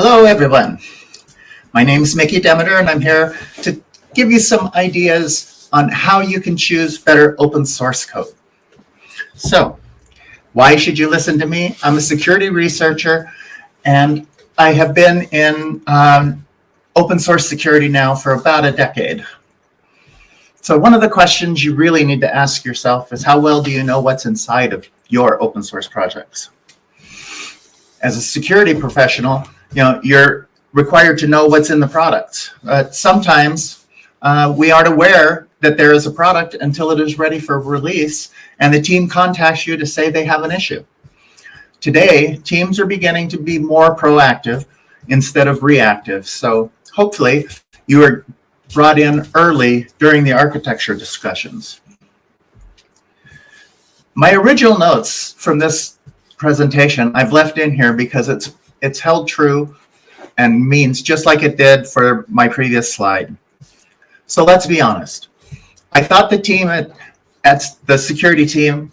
Hello, everyone. My name is Miki Demeter, and I'm here to give you some ideas on how you can choose better open source code. So, why should you listen to me? I'm a security researcher, and I have been in open source security now for about a decade. So one of the questions you really need to ask yourself is, how well do you know what's inside of your open source projects? As a security professional, you're required to know what's in the product. Sometimes we aren't aware that there is a product until it is ready for release, and the team contacts you to say they have an issue. Today, teams are beginning to be more proactive instead of reactive. So hopefully you are brought in early during the architecture discussions. My original notes from this presentation I've left in here because it's held true and means just like it did for my previous slide. So let's be honest. I thought the team at the security team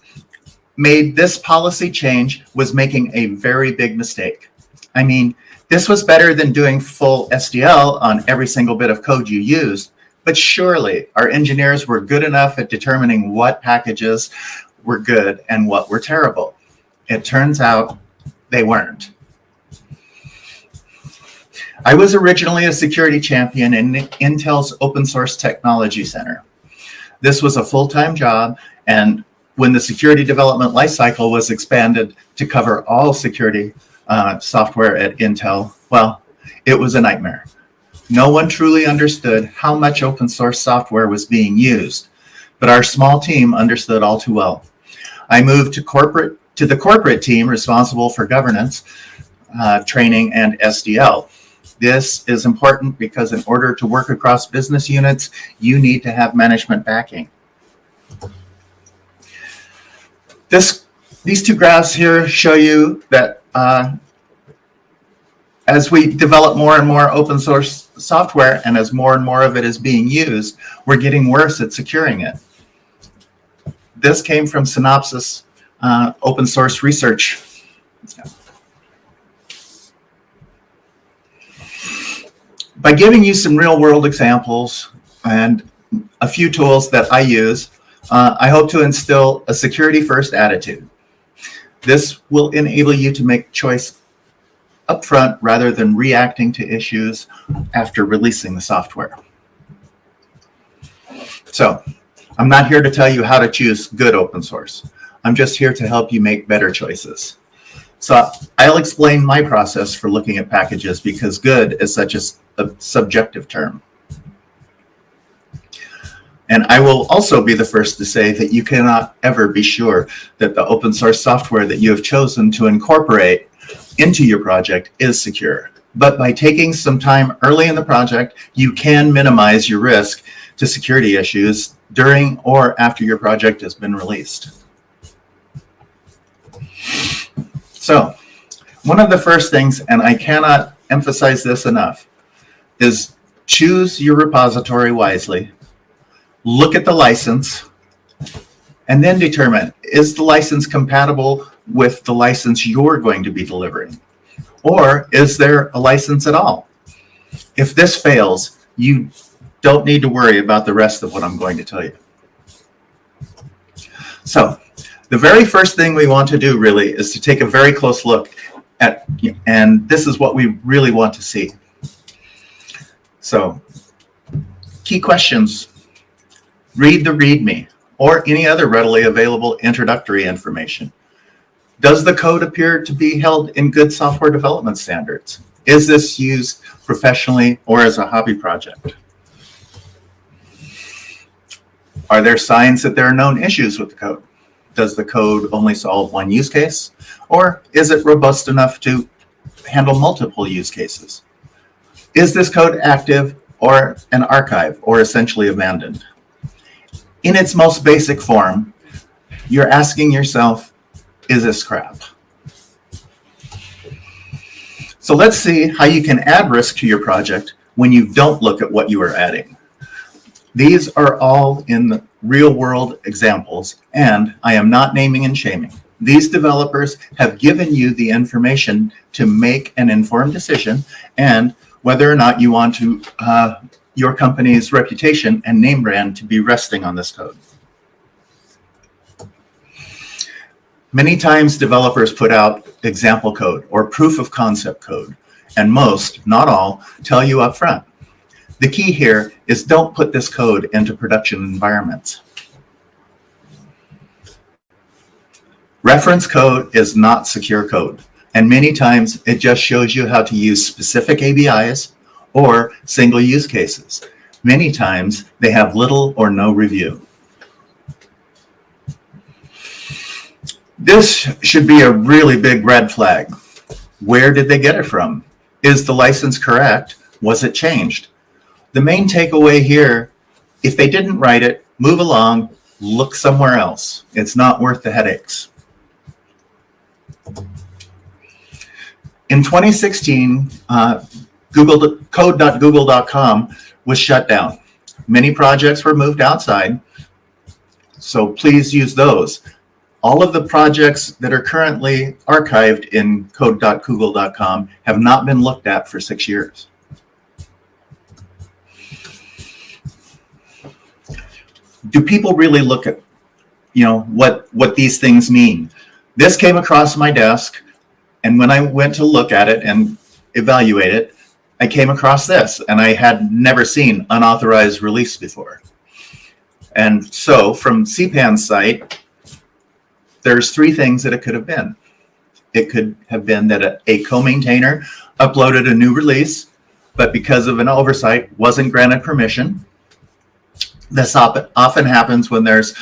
made this policy change was making a very big mistake. I mean, this was better than doing full SDL on every single bit of code you used, but surely our engineers were good enough at determining what packages were good and what were terrible. It turns out they weren't. I was originally a security champion in Intel's Open Source Technology Center. This was a full-time job, and when the security development lifecycle was expanded to cover all security software at Intel, well, it was a nightmare. No one truly understood how much open source software was being used, but our small team understood all too well. I moved to the corporate team responsible for governance, training, and SDL. This is important because in order to work across business units, you need to have management backing. These two graphs here show you that as we develop more and more open source software and as more and more of it is being used, we're getting worse at securing it. This came from Synopsys open source research. By giving you some real world examples and a few tools that I use, I hope to instill a security first attitude. This will enable you to make choice upfront rather than reacting to issues after releasing the software. So, I'm not here to tell you how to choose good open source. I'm just here to help you make better choices. So I'll explain my process for looking at packages because good is such a subjective term. And I will also be the first to say that you cannot ever be sure that the open source software that you have chosen to incorporate into your project is secure. But by taking some time early in the project, you can minimize your risk to security issues during or after your project has been released. So, one of the first things, and I cannot emphasize this enough, is choose your repository wisely, look at the license, and then determine, is the license compatible with the license you're going to be delivering? Or is there a license at all? If this fails, you don't need to worry about the rest of what I'm going to tell you. So, the very first thing we want to do really is to take a very close look at, and this is what we really want to see. So, key questions. Read the README or any other readily available introductory information. Does the code appear to be held in good software development standards? Is this used professionally or as a hobby project? Are there signs that there are known issues with the code? Does the code only solve one use case? Or is it robust enough to handle multiple use cases? Is this code active or an archive or essentially abandoned? In its most basic form, you're asking yourself, is this crap? So let's see how you can add risk to your project when you don't look at what you are adding. These are all in the real world examples, and I am not naming and shaming. These developers have given you the information to make an informed decision and whether or not you want to your company's reputation and name brand to be resting on this code. Many times developers put out example code or proof of concept code, and most, not all, tell you up front. The key here is don't put this code into production environments. Reference code is not secure code, and many times it just shows you how to use specific ABIs or single use cases. Many times they have little or no review. This should be a really big red flag. Where did they get it from? Is the license correct? Was it changed? The main takeaway here, if they didn't write it, move along, look somewhere else. It's not worth the headaches. In 2016, code.google.com was shut down. Many projects were moved outside, so please use those. All of the projects that are currently archived in code.google.com have not been looked at for 6 years. Do people really look at, what these things mean? This came across my desk, and when I went to look at it and evaluate it, I came across this, and I had never seen unauthorized release before. And so from CPAN's site, there's 3 things that it could have been. It could have been that a co-maintainer uploaded a new release, but because of an oversight wasn't granted permission. This often happens when there's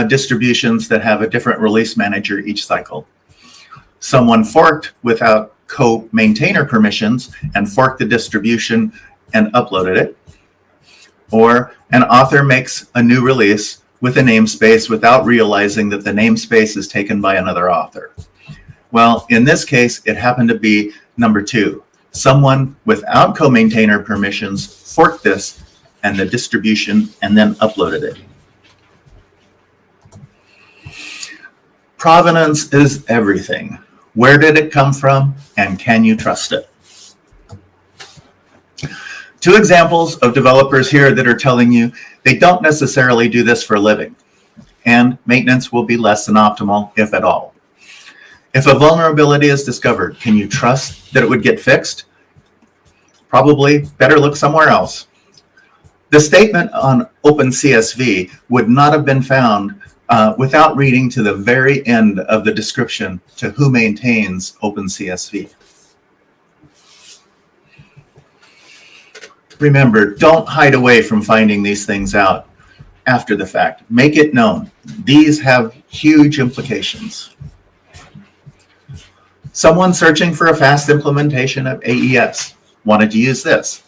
distributions that have a different release manager each cycle. Someone forked without co-maintainer permissions and forked the distribution and uploaded it. Or an author makes a new release with a namespace without realizing that the namespace is taken by another author. Well, in this case, it happened to be number 2. Someone without co-maintainer permissions forked this and the distribution and then uploaded it. Provenance is everything. Where did it come from, and can you trust it? 2 examples of developers here that are telling you they don't necessarily do this for a living, and maintenance will be less than optimal, if at all. If a vulnerability is discovered, can you trust that it would get fixed? Probably better look somewhere else. The statement on OpenCSV would not have been found without reading to the very end of the description to who maintains OpenCSV. Remember, don't hide away from finding these things out after the fact. Make it known. These have huge implications. Someone searching for a fast implementation of AES wanted to use this.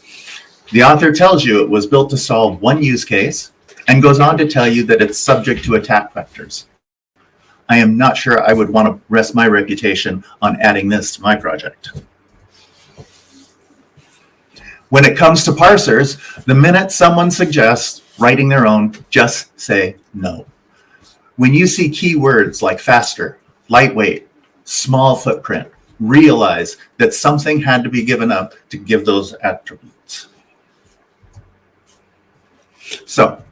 The author tells you it was built to solve one use case and goes on to tell you that it's subject to attack vectors. I am not sure I would want to rest my reputation on adding this to my project. When it comes to parsers, the minute someone suggests writing their own, just say no. When you see keywords like faster, lightweight, small footprint, realize that something had to be given up to give those attributes. So,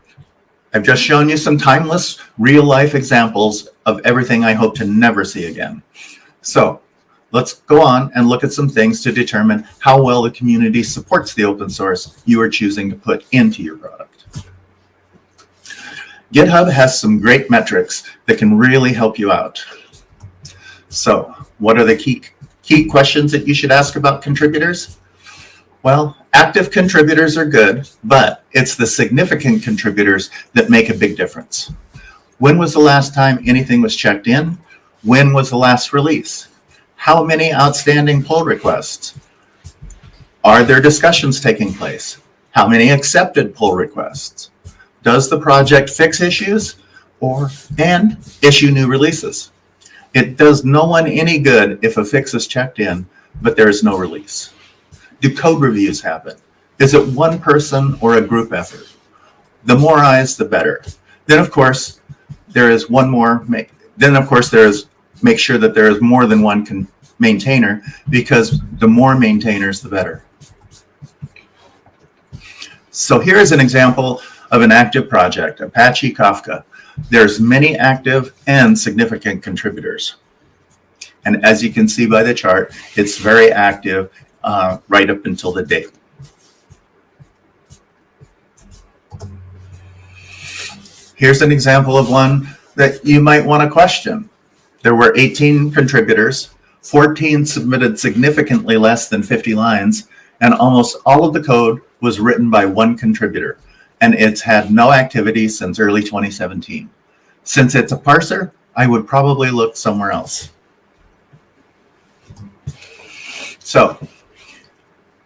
I've just shown you some timeless, real-life examples of everything I hope to never see again. So, let's go on and look at some things to determine how well the community supports the open source you are choosing to put into your product. GitHub has some great metrics that can really help you out. So, what are the key questions that you should ask about contributors? Well, active contributors are good, but it's the significant contributors that make a big difference. When was the last time anything was checked in? When was the last release? How many outstanding pull requests? Are there discussions taking place? How many accepted pull requests? Does the project fix issues and issue new releases? It does no one any good if a fix is checked in, but there is no release. Do code reviews happen? Is it one person or a group effort? The more eyes, the better. Then, of course, there is one make sure that there is more than one maintainer, because the more maintainers, the better. So here's an example of an active project, Apache Kafka. There's many active and significant contributors. And as you can see by the chart, it's very active right up until the date. Here's an example of one that you might want to question. There were 18 contributors, 14 submitted significantly less than 50 lines, and almost all of the code was written by one contributor, and it's had no activity since early 2017. Since it's a parser, I would probably look somewhere else. So,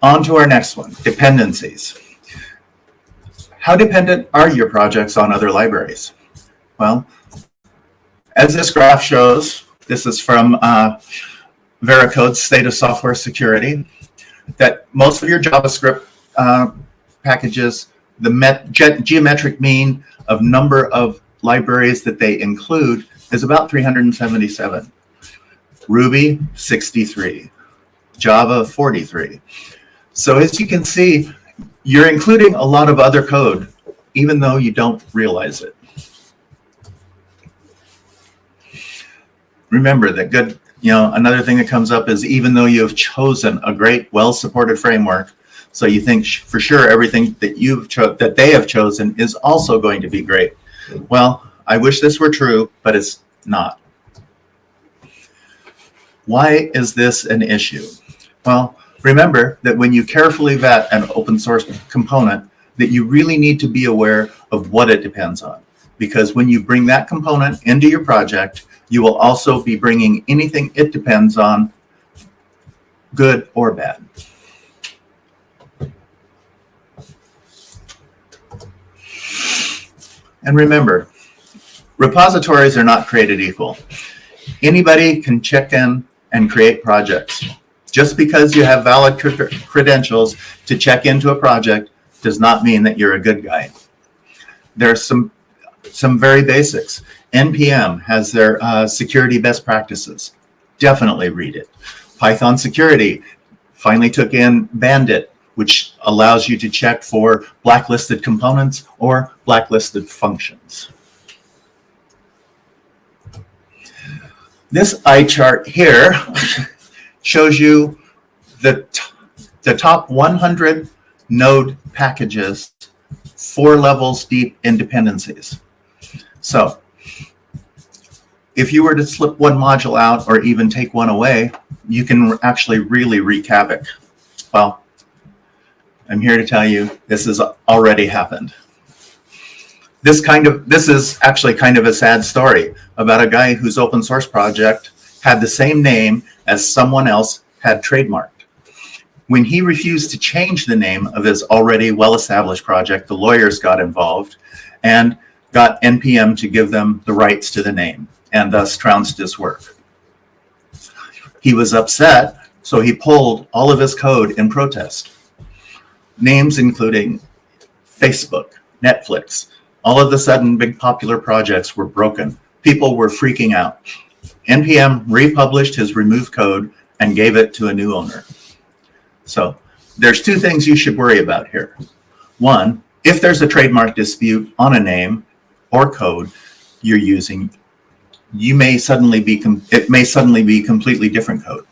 on to our next one, dependencies. How dependent are your projects on other libraries? Well, as this graph shows, this is from Vericode's State of Software Security, that most of your JavaScript packages, the geometric mean of number of libraries that they include is about 377. Ruby, 63. Java, 43. So as you can see, you're including a lot of other code, even though you don't realize it. Remember that another thing that comes up is even though you have chosen a great, well-supported framework, so you think for sure everything that they have chosen is also going to be great. Well, I wish this were true, but it's not. Why is this an issue? Well, remember that when you carefully vet an open source component, that you really need to be aware of what it depends on. Because when you bring that component into your project, you will also be bringing anything it depends on, good or bad. And remember, repositories are not created equal. Anybody can check in and create projects. Just because you have valid credentials to check into a project does not mean that you're a good guy. There's some very basics. NPM has their security best practices. Definitely read it. Python Security finally took in Bandit, which allows you to check for blacklisted components or blacklisted functions. This eye chart here shows you the top 100 node packages, 4 levels deep in dependencies. So if you were to slip one module out or even take one away, you can actually really wreak havoc. Well, I'm here to tell you this has already happened. This is actually kind of a sad story about a guy whose open source project had the same name as someone else had trademarked. When he refused to change the name of his already well-established project, the lawyers got involved and got NPM to give them the rights to the name, and thus trounced his work. He was upset, so he pulled all of his code in protest. Names including Facebook, Netflix. All of a sudden, big popular projects were broken. People were freaking out. NPM republished his removed code and gave it to a new owner. So there's 2 things you should worry about here. One, if there's a trademark dispute on a name or code you're using, it may suddenly be completely different code.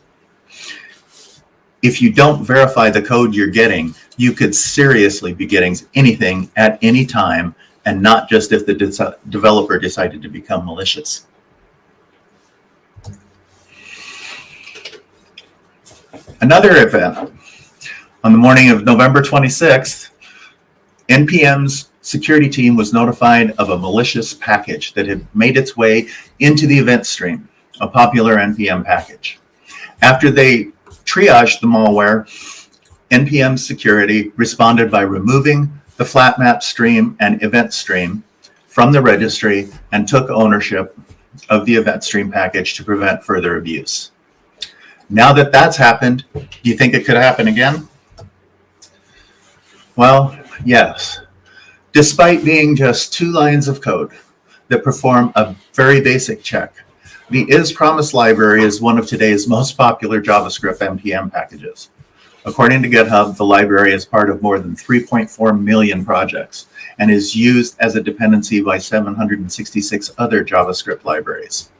If you don't verify the code you're getting, you could seriously be getting anything at any time, and not just if the developer decided to become malicious. Another event. On the morning of November 26th, NPM's security team was notified of a malicious package that had made its way into the event stream, a popular NPM package. After they triaged the malware, NPM security responded by removing the flat map stream and event stream from the registry and took ownership of the event stream package to prevent further abuse. Now that that's happened, do you think it could happen again? Well, yes. Despite being just 2 lines of code that perform a very basic check, The is-promise library is one of today's most popular JavaScript NPM packages. According to GitHub, the library is part of more than 3.4 million projects and is used as a dependency by 766 other JavaScript libraries.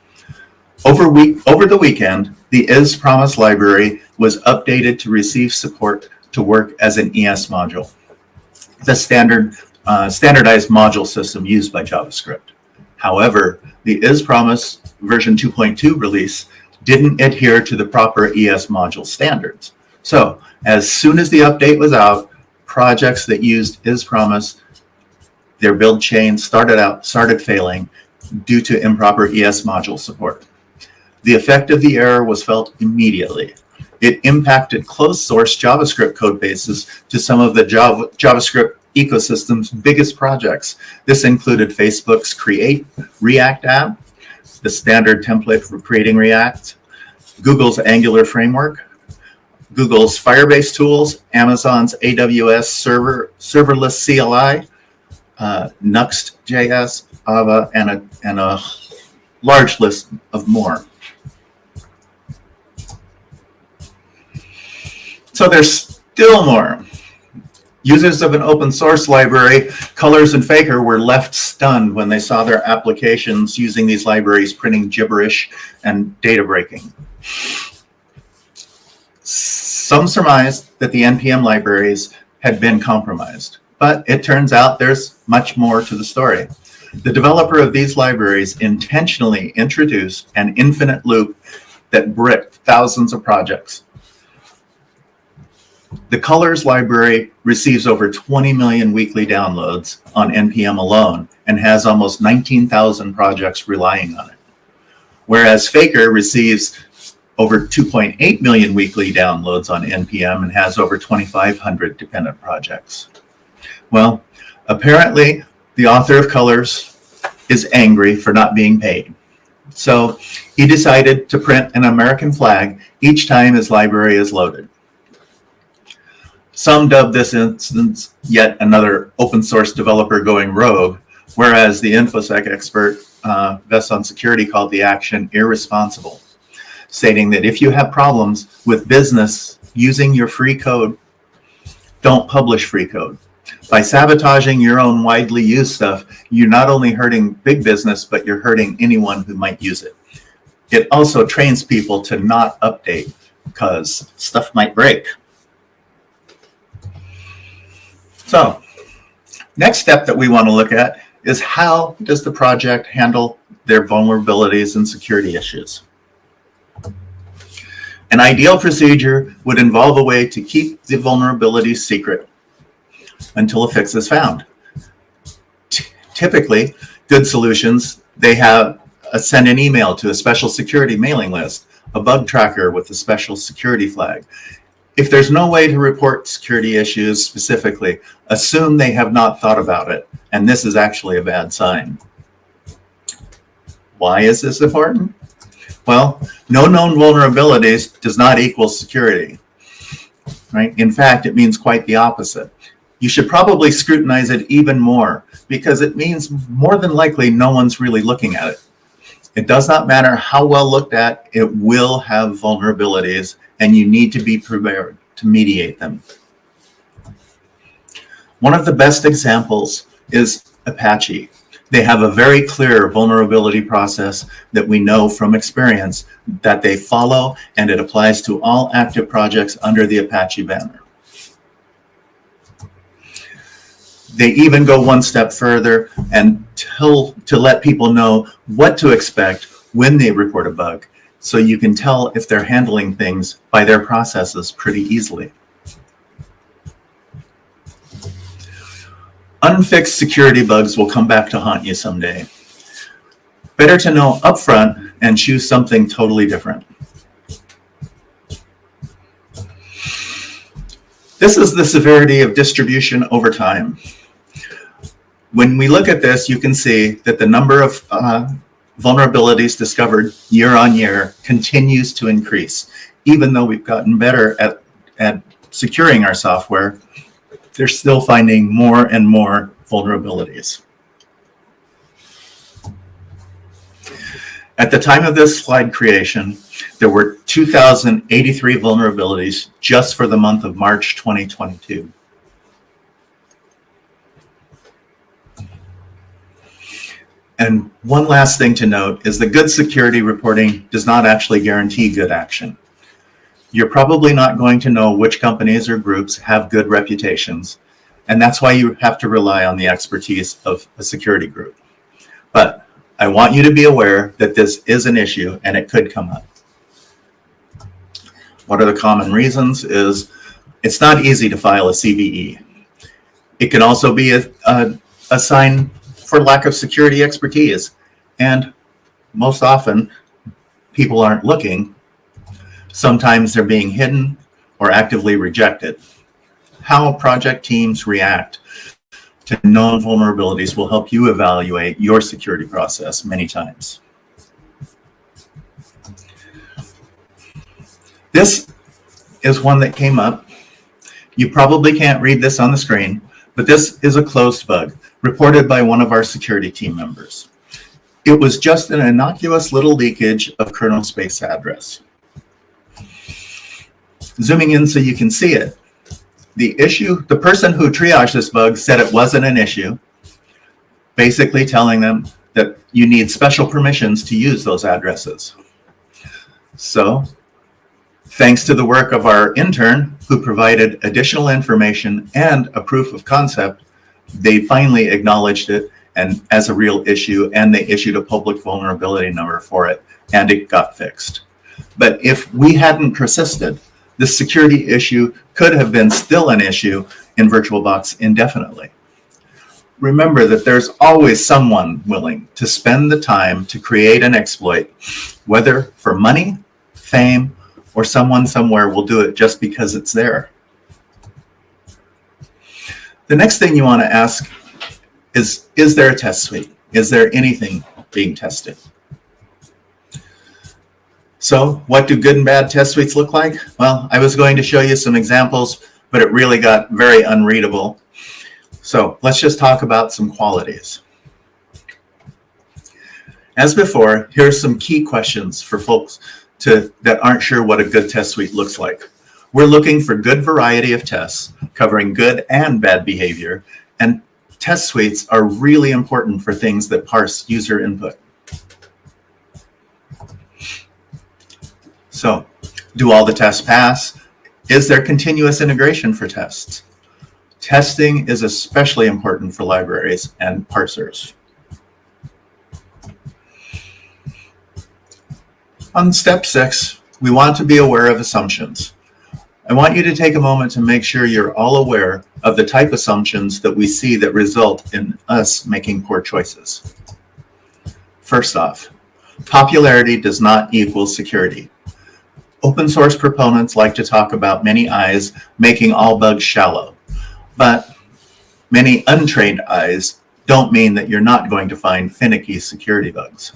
Over the weekend, the is-promise library was updated to receive support to work as an ES module, the standardized module system used by JavaScript. However, the is-promise version 2.2 release didn't adhere to the proper ES module standards. So, as soon as the update was out, projects that used is-promise, their build chain started failing due to improper ES module support. The effect of the error was felt immediately. It impacted closed-source JavaScript code bases to some of the JavaScript ecosystem's biggest projects. This included Facebook's Create React app, the standard template for creating React, Google's Angular framework, Google's Firebase tools, Amazon's AWS serverless CLI, Nuxt.js, Ava, and a large list of more. So there's still more. Users of an open source library, Colors and Faker, were left stunned when they saw their applications using these libraries printing gibberish and data breaking. Some surmised that the NPM libraries had been compromised, but it turns out there's much more to the story. The developer of these libraries intentionally introduced an infinite loop that bricked thousands of projects. The Colors library receives over 20 million weekly downloads on NPM alone and has almost 19,000 projects relying on it. Whereas Faker receives over 2.8 million weekly downloads on NPM and has over 2,500 dependent projects. Well, apparently the author of Colors is angry for not being paid. So he decided to print an American flag each time his library is loaded. Some dub this instance yet another open source developer going rogue, whereas the InfoSec expert Vesson Security called the action irresponsible, stating that if you have problems with business using your free code, don't publish free code. By sabotaging your own widely used stuff, you're not only hurting big business, but you're hurting anyone who might use it. It also trains people to not update because stuff might break. So, next step that we want to look at is how does the project handle their vulnerabilities and security issues. An ideal procedure would involve a way to keep the vulnerabilities secret until a fix is found. Typically, good solutions, they have send an email to a special security mailing list, a bug tracker with a special security flag. If there's no way to report security issues specifically, assume they have not thought about it, and this is actually a bad sign. Why is this important? Well, no known vulnerabilities does not equal security, right? In fact, it means quite the opposite. You should probably scrutinize it even more because it means more than likely no one's really looking at it. It does not matter how well looked at, it will have vulnerabilities, and you need to be prepared to mediate them. One of the best examples is Apache. They have a very clear vulnerability process that we know from experience that they follow, and it applies to all active projects under the Apache banner. They even go one step further and to let people know what to expect when they report a bug, so you can tell if they're handling things by their processes pretty easily. Unfixed security bugs will come back to haunt you someday. Better to know upfront and choose something totally different. This is the severity of distribution over time. When we look at this, you can see that the number of vulnerabilities discovered year on year continues to increase. Even though we've gotten better at securing our software, they're still finding more and more vulnerabilities. At the time of this slide creation, there were 2,083 vulnerabilities just for the month of March 2022. And one last thing to note is that good security reporting does not actually guarantee good action. You're probably not going to know which companies or groups have good reputations, and that's why you have to rely on the expertise of a security group. But I want you to be aware that this is an issue and it could come up. What are the common reasons? Is it's not easy to file a CVE. It can also be a sign for lack of security expertise. And most often, people aren't looking. Sometimes they're being hidden or actively rejected. How project teams react to known vulnerabilities will help you evaluate your security process many times. This is one that came up. You probably can't read this on the screen, but this is a closed bug reported by one of our security team members. It was just an innocuous little leakage of kernel space address. Zooming in so you can see it, the person who triaged this bug said it wasn't an issue, basically telling them that you need special permissions to use those addresses. So, thanks to the work of our intern who provided additional information and a proof of concept, they finally acknowledged it and as a real issue, and they issued a public vulnerability number for it, and it got fixed. But if we hadn't persisted, the security issue could have been still an issue in VirtualBox indefinitely. Remember that there's always someone willing to spend the time to create an exploit, whether for money, fame, or someone somewhere will do it just because it's there. The next thing you want to ask is there a test suite? Is there anything being tested? So what do good and bad test suites look like? Well, I was going to show you some examples, but it really got very unreadable. So let's just talk about some qualities. As before, here's some key questions for folks that aren't sure what a good test suite looks like. We're looking for good variety of tests covering good and bad behavior, and test suites are really important for things that parse user input. So, do all the tests pass? Is there continuous integration for tests? Testing is especially important for libraries and parsers. On step 6, we want to be aware of assumptions. I want you to take a moment to make sure you're all aware of the type assumptions that we see that result in us making poor choices. First off, popularity does not equal security. Open source proponents like to talk about many eyes making all bugs shallow, but many untrained eyes don't mean that you're not going to find finicky security bugs.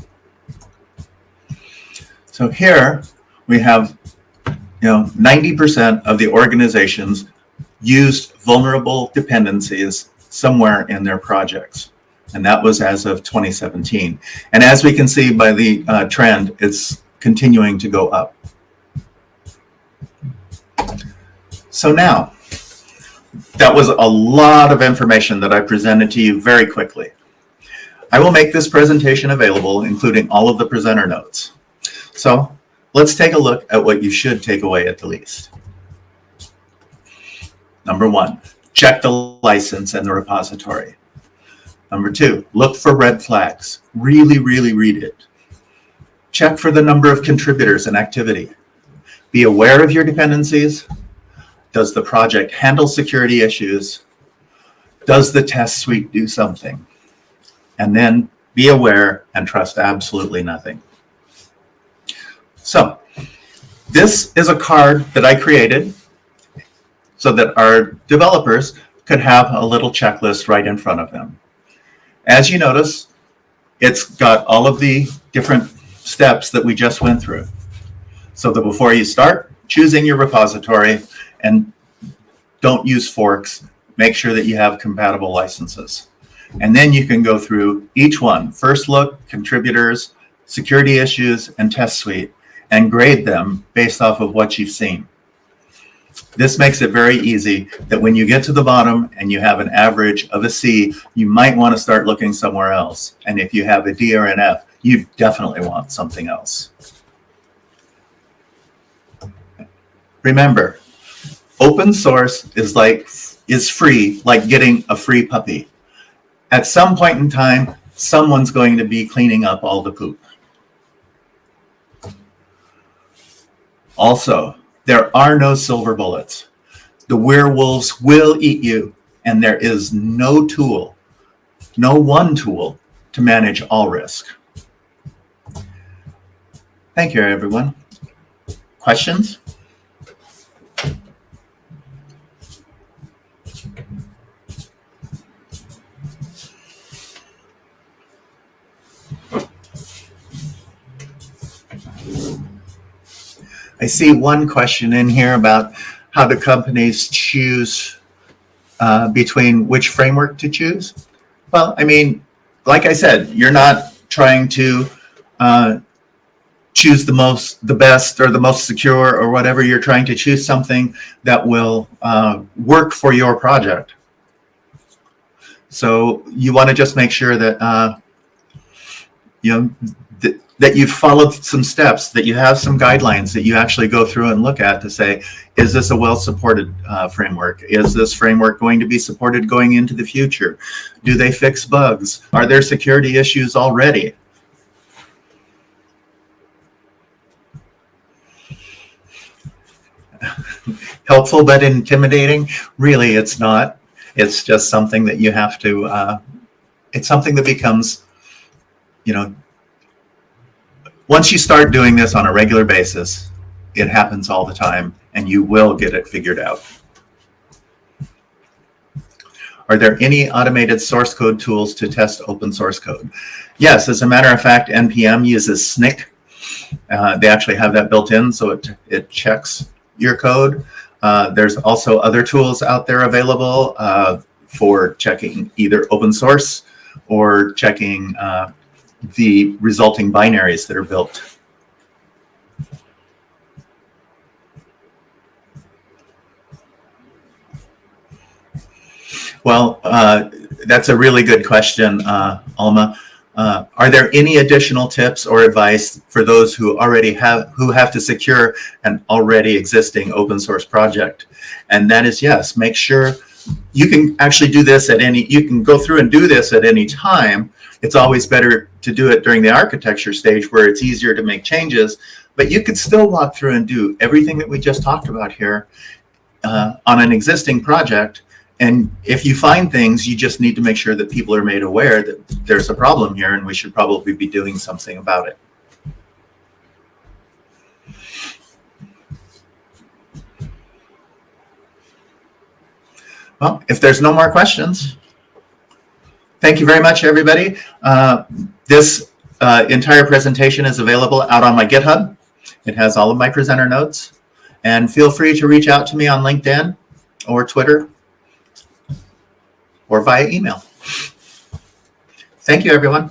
So here we have 90% of the organizations used vulnerable dependencies somewhere in their projects. And that was as of 2017. And as we can see by the trend, it's continuing to go up. So now, that was a lot of information that I presented to you very quickly. I will make this presentation available, including all of the presenter notes. So let's take a look at what you should take away at the least. Number 1, check the license and the repository. Number 2, look for red flags. Really read it. Check for the number of contributors and activity. Be aware of your dependencies. Does the project handle security issues? Does the test suite do something? And then be aware and trust absolutely nothing. So, this is a card that I created so that our developers could have a little checklist right in front of them. As you notice, it's got all of the different steps that we just went through. So that before you start choosing your repository, and don't use forks, make sure that you have compatible licenses. And then you can go through each one. First look, contributors. security issues, and test suite, and grade them based off of what you've seen. This makes it very easy that when you get to the bottom and you have an average of a C, you might want to start looking somewhere else. And if you have a D or an F, you definitely want something else. Remember, open source is free, like getting a free puppy. At some point in time, someone's going to be cleaning up all the poop. Also, there are no silver bullets. The werewolves will eat you, and there is no tool, no one tool to manage all risk. Thank you, everyone. Questions? I see one question in here about how do companies choose between which framework to choose. Well, I mean, like I said, you're not trying to choose the best or the most secure or whatever. You're trying to choose something that will work for your project. So you want to just make sure that that you've followed some steps, that you have some guidelines that you actually go through and look at to say, is this a well-supported framework? Is this framework going to be supported going into the future? Do they fix bugs? Are there security issues already? Helpful but intimidating? Really, it's not. It's just something that you have to, it's something that becomes, once you start doing this on a regular basis, it happens all the time, and you will get it figured out. Are there any automated source code tools to test open source code? Yes, as a matter of fact, NPM uses SNCC. They actually have that built in, so it checks your code. There's also other tools out there available for checking either open source or checking the resulting binaries that are built. Well, that's a really good question, Alma. Are there any additional tips or advice for those who have to secure an already existing open source project? And that is yes. Make sure you can actually do this you can go through and do this at any time. It's always better to do it during the architecture stage where it's easier to make changes, but you could still walk through and do everything that we just talked about here on an existing project. And if you find things, you just need to make sure that people are made aware that there's a problem here and we should probably be doing something about it. Well, if there's no more questions, thank you very much, everybody. This entire presentation is available out on my GitHub. It has all of my presenter notes. And feel free to reach out to me on LinkedIn or Twitter or via email. Thank you, everyone.